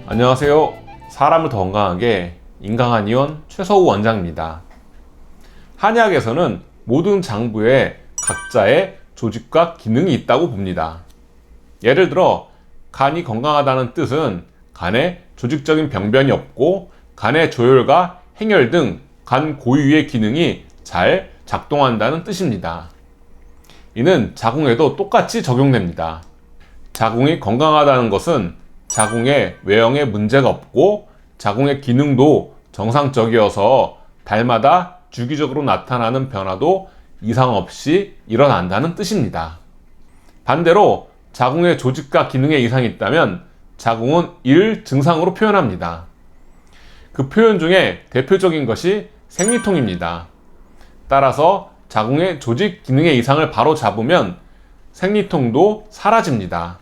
안녕하세요. 사람을 더 건강하게 인강한의원 최서우 원장입니다. 한의학에서는 모든 장부에 각자의 조직과 기능이 있다고 봅니다. 예를 들어 간이 건강하다는 뜻은 간에 조직적인 병변이 없고 간의 조혈과 행혈 등 간 고유의 기능이 잘 작동한다는 뜻입니다. 이는 자궁에도 똑같이 적용됩니다. 자궁이 건강하다는 것은 자궁의 외형에 문제가 없고 자궁의 기능도 정상적이어서 달마다 주기적으로 나타나는 변화도 이상 없이 일어난다는 뜻입니다. 반대로 자궁의 조직과 기능에 이상이 있다면 자궁은 이를 증상으로 표현합니다. 그 표현 중에 대표적인 것이 생리통입니다. 따라서 자궁의 조직 기능의 이상을 바로 잡으면 생리통도 사라집니다.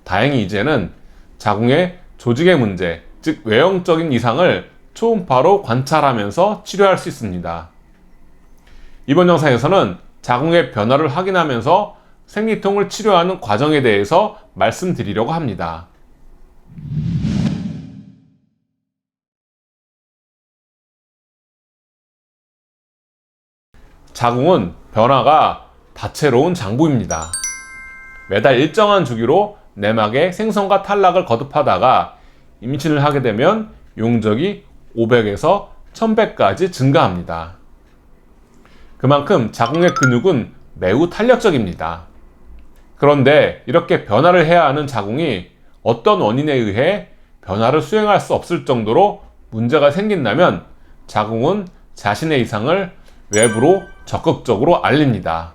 다행히 이제는 자궁의 조직의 문제, 즉 외형적인 이상을 초음파로 관찰하면서 치료할 수 있습니다. 이번 영상에서는 자궁의 변화를 확인하면서 생리통을 치료하는 과정에 대해서 말씀드리려고 합니다. 자궁은 변화가 다채로운 장부입니다. 매달 일정한 주기로 내막의 생성과 탈락을 거듭하다가 임신을 하게 되면 용적이 500에서 1100까지 증가합니다. 그만큼 자궁의 근육은 매우 탄력적입니다. 그런데 이렇게 변화를 해야 하는 자궁이 어떤 원인에 의해 변화를 수행할 수 없을 정도로 문제가 생긴다면 자궁은 자신의 이상을 외부로 적극적으로 알립니다.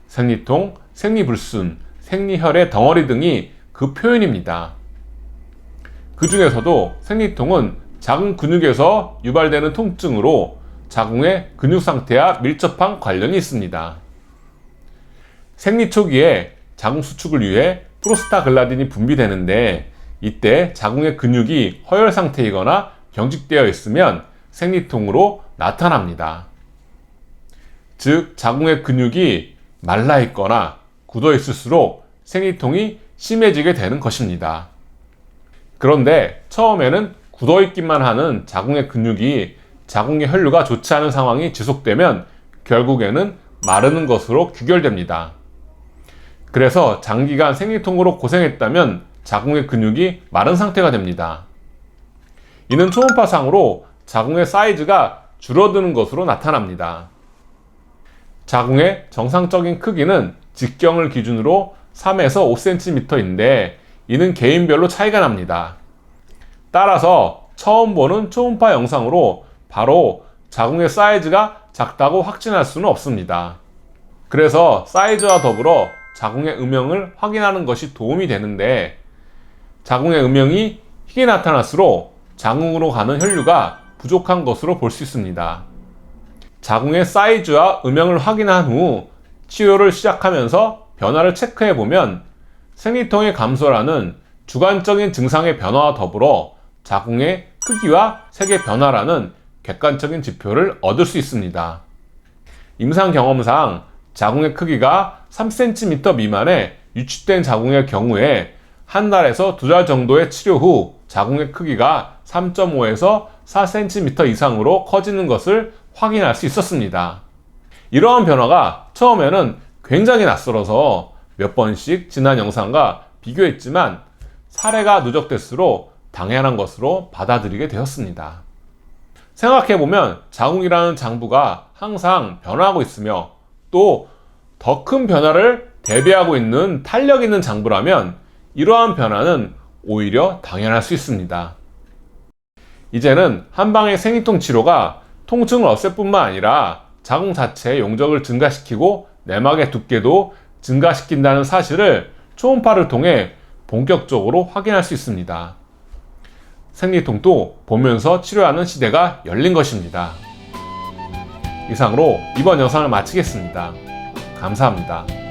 생리통, 생리불순, 생리혈의 덩어리 등이 그 표현입니다. 그 중에서도 생리통은 자궁 근육에서 유발되는 통증으로 자궁의 근육 상태와 밀접한 관련이 있습니다. 생리 초기에 자궁 수축을 위해 프로스타글라딘이 분비되는데 이때 자궁의 근육이 허열 상태이거나 경직되어 있으면 생리통으로 나타납니다. 즉 자궁의 근육이 말라 있거나 굳어 있을수록 생리통이 심해지게 되는 것입니다. 그런데 처음에는 굳어 있기만 하는 자궁의 근육이 자궁의 혈류가 좋지 않은 상황이 지속되면 결국에는 마르는 것으로 귀결됩니다. 그래서 장기간 생리통으로 고생했다면 자궁의 근육이 마른 상태가 됩니다. 이는 초음파상으로 자궁의 사이즈가 줄어드는 것으로 나타납니다. 자궁의 정상적인 크기는 직경을 기준으로 3에서 5cm인데 이는 개인별로 차이가 납니다. 따라서 처음 보는 초음파 영상으로 바로 자궁의 사이즈가 작다고 확진할 수는 없습니다. 그래서 사이즈와 더불어 자궁의 음영을 확인하는 것이 도움이 되는데 자궁의 음영이 희게 나타날수록 자궁으로 가는 혈류가 부족한 것으로 볼 수 있습니다. 자궁의 사이즈와 음영을 확인한 후 치료를 시작하면서 변화를 체크해 보면 생리통의 감소라는 주관적인 증상의 변화와 더불어 자궁의 크기와 색의 변화라는 객관적인 지표를 얻을 수 있습니다. 임상 경험상 자궁의 크기가 3cm 미만의 유축된 자궁의 경우에 한 달에서 두 달 정도의 치료 후 자궁의 크기가 3.5에서 4cm 이상으로 커지는 것을 확인할 수 있었습니다. 이러한 변화가 처음에는 굉장히 낯설어서 몇 번씩 지난 영상과 비교했지만 사례가 누적될수록 당연한 것으로 받아들이게 되었습니다. 생각해보면 자궁이라는 장부가 항상 변화하고 있으며 또 더 큰 변화를 대비하고 있는 탄력 있는 장부라면 이러한 변화는 오히려 당연할 수 있습니다. 이제는 한방의 생리통 치료가 통증을 없앨 뿐만 아니라 자궁 자체의 용적을 증가시키고 내막의 두께도 증가시킨다는 사실을 초음파를 통해 본격적으로 확인할 수 있습니다. 생리통도 보면서 치료하는 시대가 열린 것입니다. 이상으로 이번 영상을 마치겠습니다. 감사합니다.